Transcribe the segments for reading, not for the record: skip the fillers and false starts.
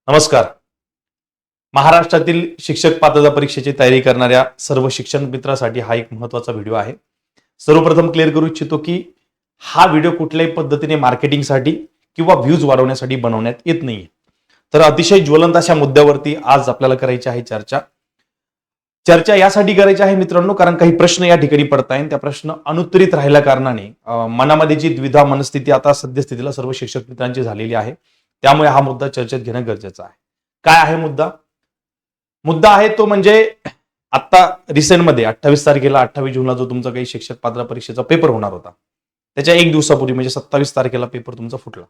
नमस्कार. महाराष्ट्रातील शिक्षक पात्रता परीक्षेची तयारी करणाऱ्या सर्व शिक्षण मित्रांसाठी हा एक महत्त्वाचा व्हिडिओ आहे. सर्वप्रथम क्लिअर करू इच्छितो की हा व्हिडिओ कुठल्याही पद्धतीने मार्केटिंगसाठी किंवा व्ह्यूज वाढवण्यासाठी बनवण्यात येत नाहीये. तर अतिशय ज्वलंत अशा मुद्द्यावरती आज आपल्याला करायची आहे चर्चा यासाठी करायची आहे मित्रांनो, कारण काही प्रश्न या ठिकाणी पडत आहेत. त्या प्रश्न अनुत्तरित राहिल्या कारणाने मनामध्ये जी द्विधा मनस्थिती आता सद्यस्थितीला सर्व शिक्षक मित्रांची झालेली आहे. त्यामुळे हा मुद्दा चर्चेत घेणं गरजेचं आहे. काय आहे मुद्दा आहे तो म्हणजे आता रिसेंटमध्ये 28 तारखेला 28 जूनला जो तुमचा काही शिक्षक पात्रता परीक्षेचा पेपर होणार होता, त्याच्या एक दिवसापूर्वी म्हणजे 27 तारखेला पेपर तुमचा फुटला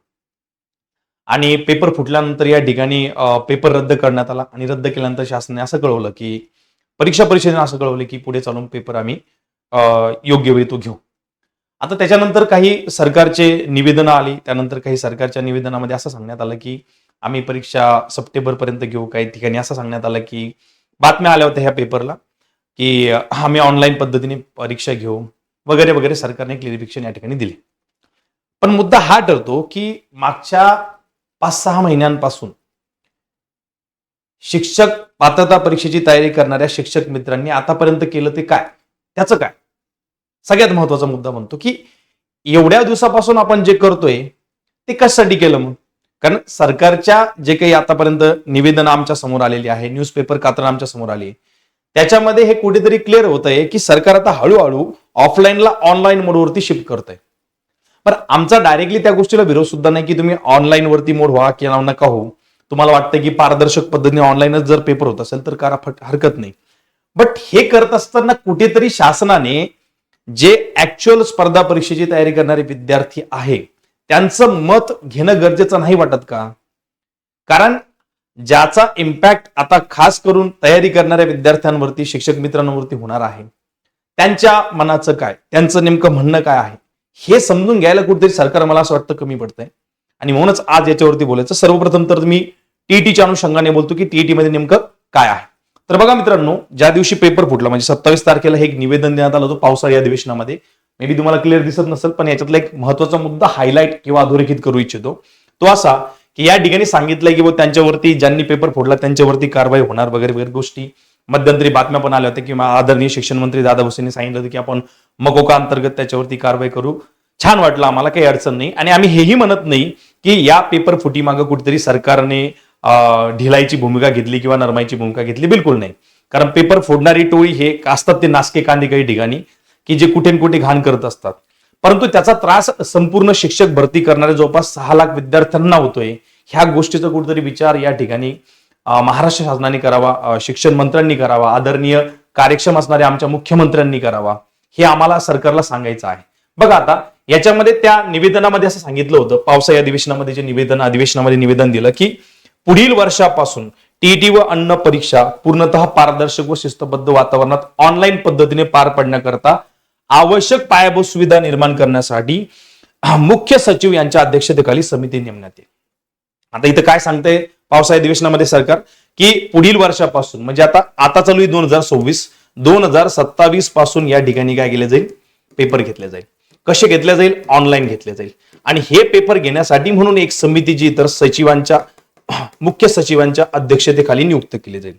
आणि पेपर फुटल्यानंतर या ठिकाणी पेपर रद्द करण्यात आला आणि रद्द केल्यानंतर शासनाने असं कळवलं की परीक्षा परिषदेने असं कळवलं की पुढे चालून पेपर आम्ही योग्य वेळी तो घेऊ. आता त्याच्यानंतर काही सरकारचे निवेदनं आली. त्यानंतर काही सरकारच्या निवेदनामध्ये असं सांगण्यात आलं की आम्ही परीक्षा सप्टेंबर पर्यंत घेऊ. काही ठिकाणी असं सांगण्यात आलं की बातम्या आल्या होत्या ह्या पेपरला की आम्ही ऑनलाईन पद्धतीने परीक्षा घेऊ वगैरे वगैरे. सरकारने क्लिअरिफिकेशन या ठिकाणी दिले. पण मुद्दा हा ठरतो की मागच्या 5-6 महिन्यांपासून शिक्षक पात्रता परीक्षेची तयारी करणाऱ्या शिक्षक मित्रांनी आतापर्यंत केलं ते काय, त्याचं काय, सगळ्यात महत्वाचा मुद्दा म्हणतो की एवढ्या दिवसापासून आपण जे करतोय ते कशासाठी केलं. मग कारण सरकारच्या जे काही आतापर्यंत निवेदन आमच्या समोर आलेली आहे, न्यूजपेपर कात्रण आमच्या समोर आली, त्याच्यामध्ये हे कुठेतरी क्लिअर होत आहे की सरकार आता हळूहळू ऑफलाईनला ऑनलाईन मोडवरती शिफ्ट करत आहे. बरं, आमचा डायरेक्टली त्या गोष्टीला विरोध सुद्धा नाही की तुम्ही ऑनलाईन वरती मोड व्हा किंवा नका हो. तुम्हाला वाटतं की पारदर्शक पद्धतीने ऑनलाईनच जर पेपर होत असेल तर करा, हरकत नाही. बट हे करत असताना कुठेतरी शासनाने जे ऍक्च्युअल स्पर्धा परीक्षेची तयारी करणारे विद्यार्थी आहे त्यांचं मत घेणं गरजेचं नाही वाटत का? कारण ज्याचा इम्पॅक्ट आता खास करून तयारी करणाऱ्या विद्यार्थ्यांवरती, शिक्षक मित्रांवरती होणार आहे, त्यांच्या मनाचं काय, त्यांचं नेमकं म्हणणं काय आहे हे समजून घ्यायला कुठेतरी सरकार मला असं वाटतं कमी पडतंय. आणि म्हणूनच आज याच्यावरती बोलायचं. सर्वप्रथम तर मी टीईटीच्या अनुषंगाने बोलतो की टीईटी मध्ये नेमकं काय आहे. तर बघा मित्रांनो, ज्या दिवशी पेपर फुटला म्हणजे 27 तारखेला हे एक निवेदन देण्यात आलं होतं पावसाळी अधिवेशनामध्ये. मे बी तुम्हाला क्लिअर दिसत नसेल, पण याच्यातला एक महत्वाचा मुद्दा हायलाईट किंवा अधोरेखित करू इच्छितो. तो असा की या ठिकाणी सांगितलंय की त्यांच्यावरती ज्यांनी पेपर फोडला त्यांच्यावरती कारवाई होणार वगैरे वगैरे गोष्टी. मध्यंतरी बातम्या पण आल्या होत्या की आदरणीय शिक्षण मंत्री दादा भुसेंनी सांगितलं होतं की आपण मकोका अंतर्गत त्याच्यावरती कारवाई करू. छान वाटलं आम्हाला, काही अडचण नाही. आणि आम्ही हेही म्हणत नाही की या पेपर फुटी मागे कुठेतरी सरकारने ढिलाईची भूमिका घेतली किंवा नरमाईची भूमिका घेतली, बिलकुल नाही. कारण पेपर फोडणारी टोळी हे असतात ते नासके कांदे काही ठिकाणी की जे कुठे कुठे घाण करत असतात. परंतु त्याचा त्रास संपूर्ण शिक्षक भरती करणाऱ्या जवळपास 6 लाख विद्यार्थ्यांना होतोय. ह्या गोष्टीचा कुठेतरी विचार या ठिकाणी महाराष्ट्र शासनाने करावा, शिक्षण मंत्र्यांनी करावा, आदरणीय कार्यक्षम असणाऱ्या आमच्या मुख्यमंत्र्यांनी करावा, हे आम्हाला सरकारला सांगायचं आहे. बघा, आता याच्यामध्ये त्या निवेदनामध्ये असं सांगितलं होतं, पावसाळी अधिवेशनामध्ये जे अधिवेशनामध्ये निवेदन दिलं की पुढील वर्षापासून टीईटी व अन्न परीक्षा पूर्णतः पारदर्शक व शिस्तबद्ध वातावरणात ऑनलाईन पद्धतीने पार पडण्याकरता आवश्यक पायाभूत सुविधा निर्माण करण्यासाठी मुख्य सचिव यांच्या अध्यक्षतेखाली समिती नेमण्यात येईल. आता इथं काय सांगतंय पावसाळी अधिवेशनामध्ये सरकार की पुढील वर्षापासून म्हणजे आता चालू आहे 2027 पासून या ठिकाणी काय केले जाईल, पेपर घेतले जाईल. कसे घेतले जाईल? ऑनलाईन घेतले जाईल. आणि हे पेपर घेण्यासाठी म्हणून एक समिती जी तर मुख्य सचिवांच्या अध्यक्षतेखाली नियुक्त केली जाईल.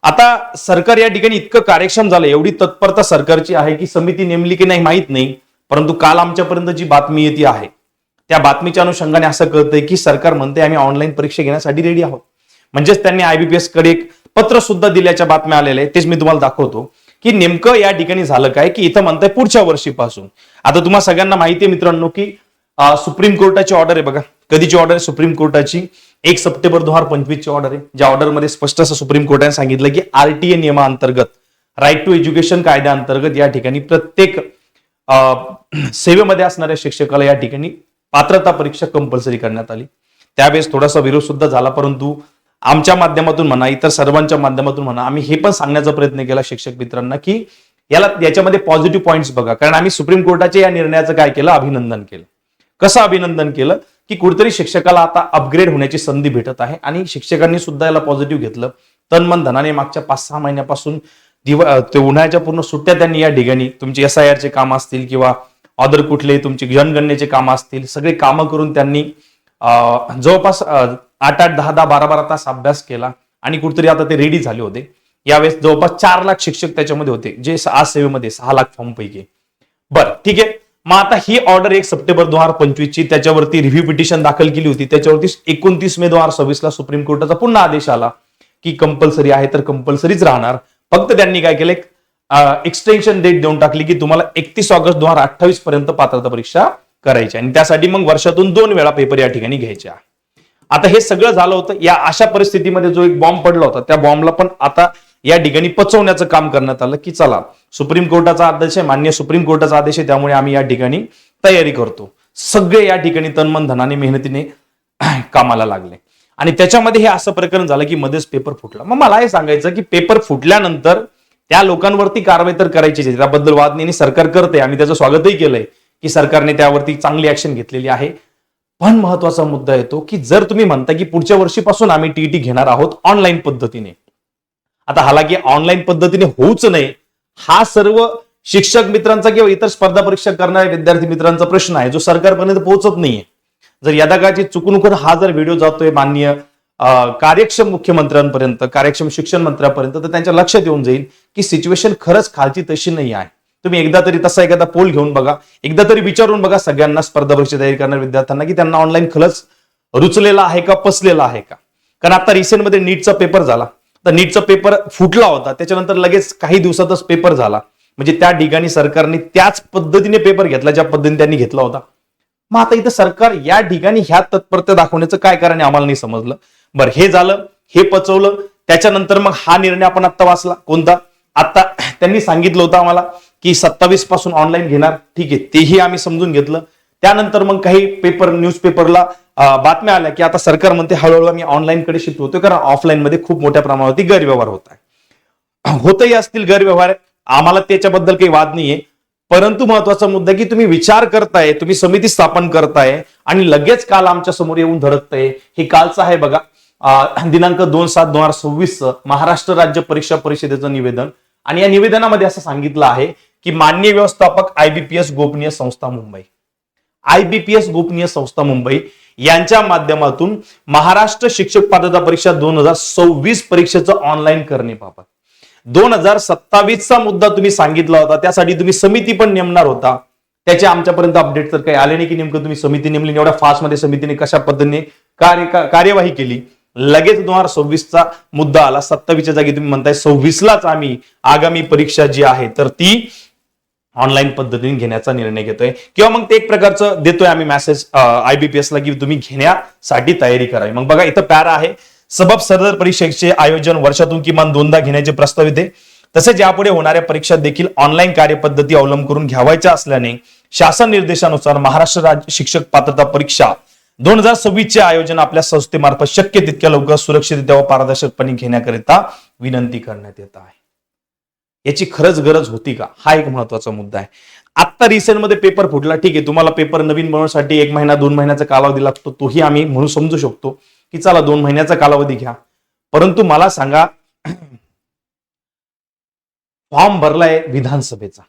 आता सरकार या ठिकाणी इतकं कार्यक्षम झालं, एवढी तत्परता सरकारची आहे की समिती नेमली की नाही माहित नाही, परंतु काल आमच्यापर्यंत जी बातमी येते आहे त्या बातमीच्या अनुषंगाने असं कळतंय की सरकार म्हणते आम्ही ऑनलाईन परीक्षा घेण्यासाठी रेडी आहोत. म्हणजेच त्यांनी IBPS कडे एक पत्र सुद्धा दिल्याच्या बातम्या आलेल्या आहेत. तेच मी तुम्हाला दाखवतो की नेमकं या ठिकाणी झालं काय की इथं म्हणताय पुढच्या वर्षीपासून. आता तुम्हाला सगळ्यांना माहिती आहे मित्रांनो की सुप्रीम कोर्टाची ऑर्डर आहे. बघा, कधीची ऑर्डर आहे? सुप्रीम कोर्टाची 1 सप्टेंबर 2025 ची ऑर्डर आहे. ज्या ऑर्डरमध्ये स्पष्ट असं सुप्रीम कोर्टाने सांगितलं की RTA नियमाअंतर्गत, राईट टू एज्युकेशन कायद्याअंतर्गत या ठिकाणी प्रत्येक सेवेमध्ये असणाऱ्या शिक्षकाला या ठिकाणी पात्रता परीक्षा कंपल्सरी करण्यात आली. त्यावेळेस थोडासा विरोध सुद्धा झाला, परंतु आमच्या माध्यमातून म्हणा, इतर सर्वांच्या माध्यमातून म्हणा, आम्ही हे पण सांगण्याचा प्रयत्न केला शिक्षक मित्रांना की याच्यामध्ये पॉझिटिव्ह पॉइंट्स बघा. कारण आम्ही सुप्रीम कोर्टाच्या या निर्णयाचं काय केलं, अभिनंदन केलं. कसं अभिनंदन केलं की कुठेतरी शिक्षकाला आता अपग्रेड होण्याची संधी भेटत आहे आणि शिक्षकांनी सुद्धा याला पॉझिटिव्ह घेतलं. तन मन धनाने मागच्या 5-6 महिन्यापासून उन्हाळ्याच्या पूर्ण सुट्ट्या त्यांनी या ठिकाणी तुमचे SIR चे काम असतील किंवा अदर कुठले तुमचे जनगणनेचे काम असतील, सगळे कामं करून त्यांनी जवळपास 8-8, 10-10, 12-12 तास अभ्यास केला आणि कुठेतरी आता ते रेडी झाले होते. यावेळेस जवळपास 4 लाख शिक्षक त्याच्यामध्ये होते, जे आज सेवेमध्ये 6 लाख फॉर्म पैकी. बरं ठीक आहे. मग आता ही ऑर्डर 1 सप्टेंबर 2025 ची, त्याच्यावरती रिव्ह्यू पिटिशन दाखल केली होती. त्याच्यावरती 29 मे 2026 ला सुप्रीम कोर्टाचा पुन्हा आदेश आला की कंपल्सरी आहे तर कंपल्सरीच राहणार. फक्त त्यांनी काय केलं, एक्सटेन्शन डेट देऊन टाकली की तुम्हाला 31 ऑगस्ट 2028 पर्यंत पात्रता परीक्षा करायची आणि त्यासाठी मग वर्षातून 2 वेळा पेपर या ठिकाणी घ्यायचे. आता हे सगळं झालं होतं. या अशा परिस्थितीमध्ये जो एक बॉम्ब पडला होता, त्या बॉम्बला पण आता या ठिकाणी पचवण्याचं काम करण्यात आलं की चला, सुप्रीम कोर्टाचा आदेश आहे, मान्य सुप्रीम कोर्टाचा आदेश आहे, त्यामुळे आम्ही या ठिकाणी तयारी करतो. सगळे या ठिकाणी तनमन धनाने मेहनतीने कामाला लागले आणि त्याच्यामध्ये हे असं प्रकरण झालं की मध्येच पेपर फुटला. मग मला हे सांगायचं की पेपर फुटल्यानंतर त्या लोकांवरती कारवाई तर करायची, त्याबद्दल वाद नाही, सरकार करते, आम्ही त्याचं स्वागतही केलंय की सरकारने त्यावरती चांगली ऍक्शन घेतलेली आहे. पण महत्वाचा मुद्दा येतो की जर तुम्ही म्हणता की पुढच्या वर्षीपासून आम्ही टीईटी घेणार आहोत ऑनलाईन पद्धतीने, आता हालाकी ऑनलाईन पद्धतीने होऊच नाही हा सर्व शिक्षक मित्रांचा किंवा इतर स्पर्धा परीक्षा करणाऱ्या विद्यार्थी मित्रांचा प्रश्न आहे, जो सरकारपर्यंत पोहोचत नाहीये. जर यदाकाची चुकून हा जर व्हिडिओ जातोय माननीय कार्यक्षम मुख्यमंत्र्यांपर्यंत, कार्यक्षम शिक्षण मंत्र्यांपर्यंत, तर त्यांच्या लक्षात येऊन जाईल की सिच्युएशन खरंच खालची तशी नाही आहे. तुम्ही एकदा तरी तसा एखादा पोल घेऊन बघा, एकदा तरी विचारून बघा सगळ्यांना, स्पर्धा परीक्षा तयारी करणाऱ्या विद्यार्थ्यांना, की त्यांना ऑनलाईन खरंच रुचलेला आहे का, पसलेला आहे का. कारण आता रिसेंटमध्ये नीटचा पेपर झाला, तर नीटचा पेपर फुटला होता, त्याच्यानंतर लगेच काही दिवसातच पेपर झाला. म्हणजे त्या ठिकाणी सरकारने त्याच पद्धतीने पेपर घेतला ज्या पद्धतीने त्यांनी घेतला होता. मग आता इथं सरकार या ठिकाणी ह्या तत्परता दाखवण्याचं काय कारण आम्हाला नाही समजलं. बरं, हे झालं, हे पचवलं. त्याच्यानंतर मग हा निर्णय आपण आता वाचला, कोणता, आता त्यांनी सांगितलं होतं आम्हाला की 27 पासून ऑनलाईन घेणार, ठीक आहे, तेही आम्ही समजून घेतलं. त्यानंतर मग काही पेपर, न्यूजपेपरला बातम्या आल्या की आता सरकार म्हणते हळूहळू आम्ही ऑनलाईन कडे शिफ्ट होतोय, कारण ऑफलाईन मध्ये खूप मोठ्या प्रमाणावरती गैरव्यवहार होत आहे. होतही असतील गैरव्यवहार, आम्हाला त्याच्याबद्दल काही वाद नाहीये. परंतु महत्वाचा मुद्दा की तुम्ही विचार करताय, तुम्ही समिती स्थापन करताय आणि लगेच काल आमच्या समोर येऊन धडकतंय. हे कालचं आहे बघा, दिनांक 2/7/2026 महाराष्ट्र राज्य परीक्षा परिषदेचं निवेदन. आणि या निवेदनामध्ये असं सांगितलं आहे की माननीय व्यवस्थापक IBPS गोपनीय संस्था मुंबई, IBPS गोपनीय संस्था मुंबई यांच्या माध्यमातून महाराष्ट्र शिक्षक पात्रता परीक्षा 2026 परीक्षेचं ऑनलाईन करण्याबाबत 2027चा मुद्दा तुम्ही सांगितला होता, त्यासाठी तुम्ही समिती पण नेमणार होता. त्याचे आमच्यापर्यंत अपडेट तर काही आले नाही की नेमकं तुम्ही समिती नेमली, एवढ्या फास्ट मध्ये समितीने कशा पद्धतीने कार्यवाही केली. लगेच 2026चा मुद्दा आला, 27च्या जागी तुम्ही म्हणताय 26लाच आम्ही आगामी परीक्षा जी आहे तर ती ऑनलाईन पद्धतीने घेण्याचा निर्णय घेतोय, किंवा मग ते एक प्रकारचं देतोय आम्ही मेसेज IBPS ला की तुम्ही घेण्यासाठी तयारी करावी. मग बघा इथं पॅरा आहे, सबब सदर परीक्षेचे आयोजन वर्षातून किमान 2दा घेण्याचे प्रस्ताव येते. तसेच यापुढे होणाऱ्या परीक्षा देखील ऑनलाईन कार्यपद्धती अवलंब करून घ्यावायच्या असल्याने शासन निर्देशानुसार महाराष्ट्र राज्य शिक्षक पात्रता परीक्षा 2026 चे आयोजन आपल्या संस्थेमार्फत शक्य तितक्या लवकर सुरक्षितरित्या व पारदर्शकपणे घेण्याकरिता विनंती करण्यात येत आहे. याची खरंच गरज होती का, हा एक महत्वाचा मुद्दा आहे. आता रिसेंटमध्ये पेपर फुटला, ठीक आहे, तुम्हाला पेपर नवीन बनवण्यासाठी 1 महिना 2 महिन्याचा कालावधी लागतो, तोही आम्ही म्हणून समजू शकतो की चला 2 महिन्याचा कालावधी घ्या. परंतु मला सांगा, फॉर्म भरलाय विधानसभेचा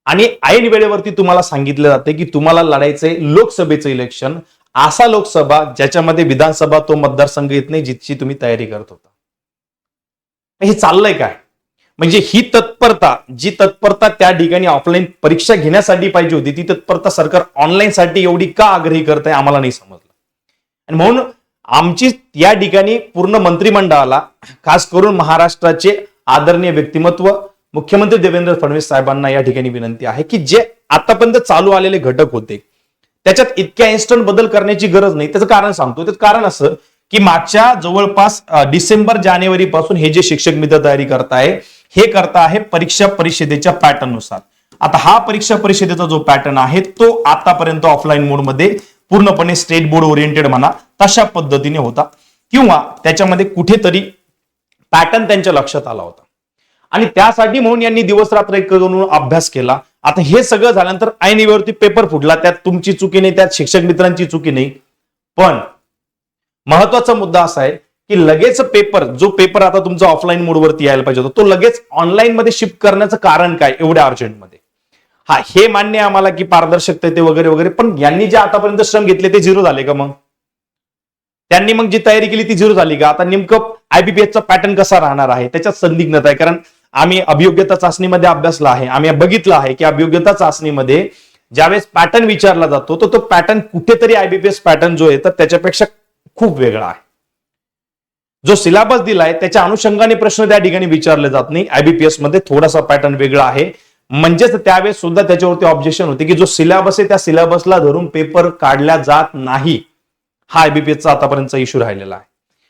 आणि ऐन वेळेवरती तुम्हाला सांगितलं जाते की तुम्हाला लढायचंय लोकसभेचं इलेक्शन, असा लोकसभा ज्याच्यामध्ये विधानसभा तो मतदारसंघ येत नाही जिथची तुम्ही तयारी करत होता. हे चाललंय काय, म्हणजे ही तत्परता, जी तत्परता त्या ठिकाणी ऑफलाईन परीक्षा घेण्यासाठी पाहिजे होती, ती तत्परता सरकार ऑनलाईन साठी एवढी का आग्रही करत आहे आम्हाला नाही समजलं. आणि म्हणून आमची या ठिकाणी पूर्ण मंत्रिमंडळाला, खास करून महाराष्ट्राचे आदरणीय व्यक्तिमत्व मुख्यमंत्री देवेंद्र फडणवीस साहेबांना या ठिकाणी विनंती आहे की जे आतापर्यंत चालू आलेले घटक होते त्याच्यात इतक्या इन्स्टंट बदल करण्याची गरज नाही. त्याचं कारण सांगतो, त्याचं कारण असं की मागच्या जवळपास डिसेंबर जानेवारी पासून हे जे शिक्षक मित्र तयारी करताय हे करता आहे परीक्षा परिषदेच्या पॅटर्न नुसार. आता हा परीक्षा परिषदेचा जो पॅटर्न आहे तो आतापर्यंत ऑफलाईन मोडमध्ये पूर्णपणे स्टेट बोर्ड ओरिएंटेड म्हणा तशा पद्धतीने होता, किंवा त्याच्यामध्ये कुठेतरी पॅटर्न त्यांच्या लक्षात आला होता आणि त्यासाठी म्हणून यांनी दिवस रात्र एक करून अभ्यास केला. आता हे सगळं झाल्यानंतर ऐन वेळेवरती पेपर फुटला, त्यात तुमची चुकी नाही, त्यात शिक्षक मित्रांची चुकी नाही. पण महत्वाचा मुद्दा असा आहे की लगेच पेपर, जो पेपर आता तुमचा ऑफलाईन मोडवरती यायला पाहिजे होता, तो लगेच ऑनलाईन मध्ये शिफ्ट करण्याचं कारण काय एवढ्या अर्जंटमध्ये. हा, हे मान्य आहे आम्हाला की पारदर्शकता ते वगैरे वगैरे, पण यांनी जे आतापर्यंत श्रम घेतले ते झिरो झाले का मग? त्यांनी मग जी तयारी केली ती झिरो झाली का? आता नेमकं आयबीपीएसचा पॅटर्न कसा राहणार आहे त्याच्यात संदिग्धता आहे. कारण आम्ही अभियोग्यता चाचणीमध्ये अभ्यासला आहे, आम्ही बघितलं आहे की अभियोग्यता चाचणीमध्ये ज्यावेळेस पॅटर्न विचारला जातो तो पॅटर्न कुठेतरी आयबीपीएस पॅटर्न जो आहे तर त्याच्यापेक्षा खूप वेगळा आहे. जो सिलेबस दिलाय त्याच्या अनुषंगाने प्रश्न त्या ठिकाणी विचारले जात नाही. आयबीपीएस मध्ये थोडासा पॅटर्न वेगळा आहे. म्हणजेच त्यावेळेस सुद्धा त्याच्यावरती ऑब्जेक्शन होते की जो सिलेबस आहे त्या सिलेबसला धरून पेपर काढला जात नाही. हा आयबीपीएसचा आतापर्यंतचा इश्यू राहिलेला आहे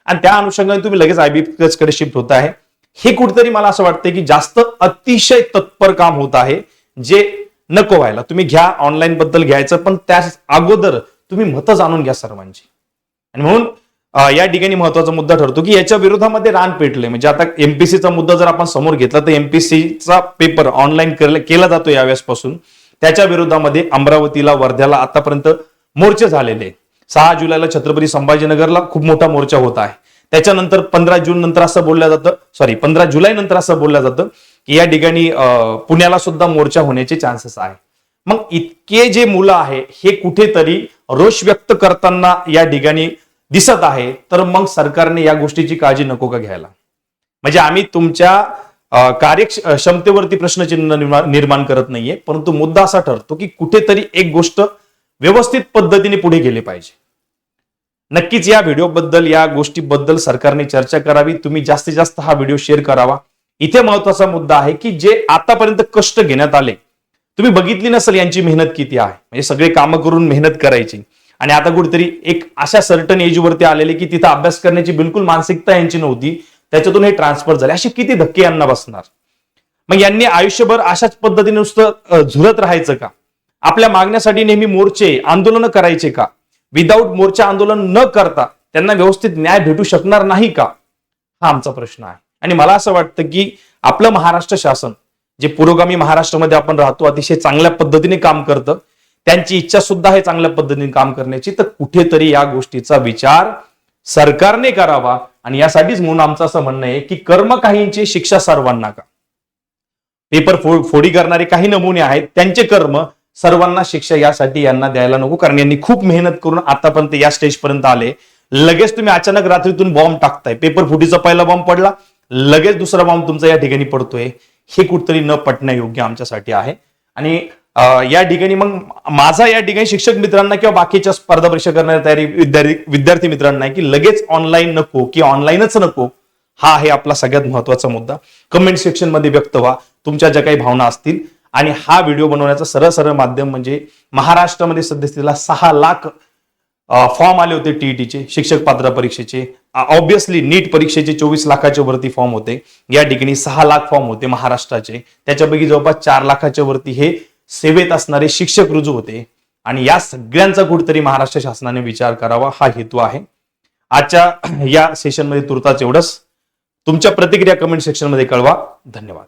आणि त्या अनुषंगाने तुम्ही लगेच आयबीपीएस कडे शिफ्ट होत आहे. हे कुठेतरी मला असं वाटतं की जास्त अतिशय तत्पर काम होत आहे जे नको व्हायला. तुम्ही घ्या, ऑनलाईन बद्दल घ्यायचं, पण त्या अगोदर तुम्ही मतं जाणून घ्या सर्वांची. आणि म्हणून या ठिकाणी महत्वाचा मुद्दा ठरतो की याच्या विरोधामध्ये रान पेटले. म्हणजे आता एमपीसीचा मुद्दा जर आपण समोर घेतला तर एमपीसीचा पेपर ऑनलाईन केला जातो यावेळेसपासून. त्याच्या विरोधामध्ये अमरावतीला, वर्ध्याला आतापर्यंत मोर्चे झालेले. 6 जुलैला छत्रपती संभाजीनगरला खूप मोठा मोर्चा होत आहे. त्याच्यानंतर 15 जून नंतर असं बोललं जातं, 15 जुलै नंतर असं बोललं जातं की या ठिकाणी पुण्याला सुद्धा मोर्चा होण्याचे चान्सेस आहे. मग इतके जे मुलं आहे हे कुठेतरी रोष व्यक्त करताना या ठिकाणी दिसत आहे, तर मग सरकारने या गोष्टीची काळजी नको का घ्यायला? म्हणजे आम्ही तुमच्या कार्यक्षमतेवरती प्रश्नचिन्ह निर्माण करत नाहीये, परंतु मुद्दा असा ठरतो की कुठेतरी एक गोष्ट व्यवस्थित पद्धतीने पुढे गेली पाहिजे. नक्कीच या व्हिडिओबद्दल, या गोष्टीबद्दल सरकारने चर्चा करावी. तुम्ही जास्तीत जास्त हा व्हिडिओ शेअर करावा. इथे महत्वाचा मुद्दा आहे की जे आतापर्यंत कष्ट घेण्यात आले, तुम्ही बघितली नसेल यांची मेहनत किती आहे. म्हणजे सगळे कामं करून मेहनत करायची आणि आता कुठेतरी एक अशा सर्टन एजवरती आलेले की तिथं अभ्यास करण्याची बिलकुल मानसिकता यांची नव्हती, त्याच्यातून हे ट्रान्सफर झाले. असे किती धक्के यांना बसणार? मग यांनी आयुष्यभर अशाच पद्धतीने नुसतं झुरत राहायचं का? आपल्या मागण्यासाठी नेहमी मोर्चे, आंदोलन करायचे का? विदाऊट मोर्चा, आंदोलन न करता त्यांना व्यवस्थित न्याय भेटू शकणार नाही का? हा आमचा प्रश्न आहे. आणि मला असं वाटतं की आपलं महाराष्ट्र शासन जे पुरोगामी महाराष्ट्रामध्ये आपण राहतो, अतिशय चांगल्या पद्धतीने काम करतं. त्यांची इच्छा सुद्धा आहे चांगल्या पद्धतीने काम करण्याची. तर कुठेतरी या गोष्टीचा विचार सरकारने करावा. आणि यासाठीच म्हणून आमचं असं म्हणणं आहे की कर्म काहींची, शिक्षा सर्वांना का. पेपर फोडी करणारे काही नमुने आहेत, त्यांचे कर्म, सर्वांना शिक्षा यासाठी यांना द्यायला नको. कारण यांनी खूप मेहनत करून आतापर्यंत या स्टेज पर्यंत आले. लगेच तुम्ही अचानक रात्रीतून बॉम्ब टाकताय. पेपर फुटीचा पहिला बॉम्ब पडला, लगेच दुसरा बॉम्ब तुमचा या ठिकाणी पडतोय. हे कुठतरी न पटण्यायोग्य आमच्यासाठी आहे. आणि या ठिकाणी मग माझा या ठिकाणी शिक्षक मित्रांना किंवा बाकीच्या स्पर्धा परीक्षा करणाऱ्या तयारी विद्यार्थी मित्रांना की लगेच ऑनलाईन नको की ऑनलाईनच नको, हा आहे आपला सगळ्यात महत्वाचा मुद्दा. कमेंट सेक्शन मध्ये व्यक्त व्हा तुमच्या ज्या काही भावना असतील. आणि हा व्हिडिओ बनवण्याचं सरळ माध्यम म्हणजे महाराष्ट्रामध्ये सध्या 6 लाख फॉर्म आले होते टीईटीचे, शिक्षक पात्रता परीक्षेचे. ऑब्व्हियसली नीट परीक्षेचे 24 लाखाच्या वरती फॉर्म होते. या ठिकाणी 6 लाख फॉर्म होते महाराष्ट्राचे. त्याच्यापैकी जवळपास 4 लाखाच्या वरती हे सेवेत असणारे शिक्षक रुजू होते. आणि या सगळ्यांचा कुठेतरी महाराष्ट्र शासनाने विचार करावा, हा हेतू आहे. आजच्या या सेशनमध्ये तुर्तास एवढंच. तुमच्या प्रतिक्रिया कमेंट सेक्शन मध्ये कळवा. धन्यवाद.